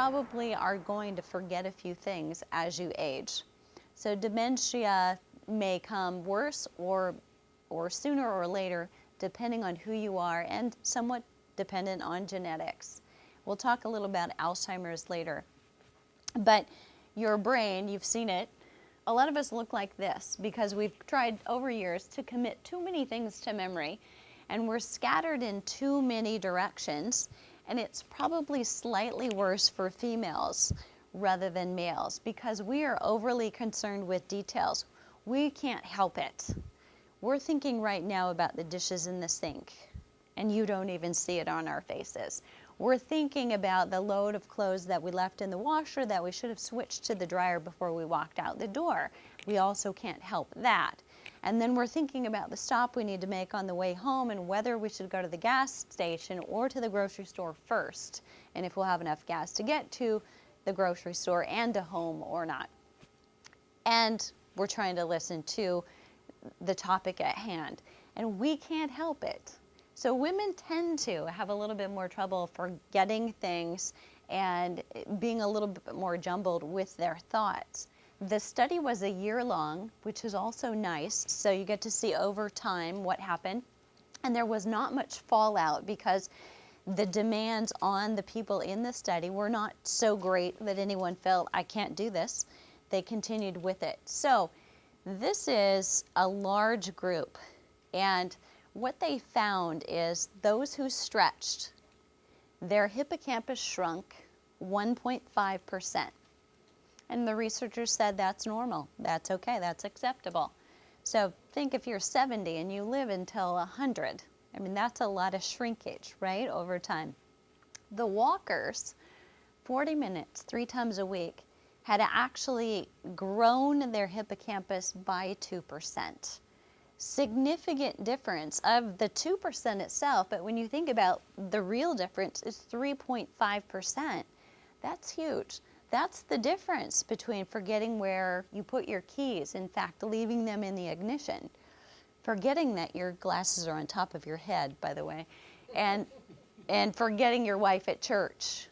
probably are going to forget a few things as you age. So dementia may come worse or sooner or later, depending on who you are and somewhat dependent on genetics. We'll talk a little about Alzheimer's later. But your brain, you've seen it, a lot of us look like this because we've tried over years to commit too many things to memory, and we're scattered in too many directions, and it's probably slightly worse for females rather than males because we are overly concerned with details. We can't help it. We're thinking right now about the dishes in the sink, and you don't even see it on our faces. We're thinking about the load of clothes that we left in the washer that we should have switched to the dryer before we walked out the door. We also can't help that. And then we're thinking about the stop we need to make on the way home and whether we should go to the gas station or to the grocery store first, and if we'll have enough gas to get to the grocery store and to home or not. And we're trying to listen to the topic at hand, and we can't help it. So women tend to have a little bit more trouble forgetting things and being a little bit more jumbled with their thoughts. The study was a year long, which is also nice, so you get to see over time what happened. And there was not much fallout because the demands on the people in the study were not so great that anyone felt, I can't do this. They continued with it. So this is a large group, and what they found is those who stretched, their hippocampus shrunk 1.5%. And the researchers said that's normal, that's okay, that's acceptable. So think if you're 70 and you live until 100, I mean, that's a lot of shrinkage, right, over time. The walkers, 40 minutes, 3 times a week, had actually grown their hippocampus by 2%. Significant difference of the 2% itself, but when you think about the real difference is 3.5%. That's huge. That's the difference between forgetting where you put your keys, in fact, leaving them in the ignition, forgetting that your glasses are on top of your head, by the way, and forgetting your wife at church.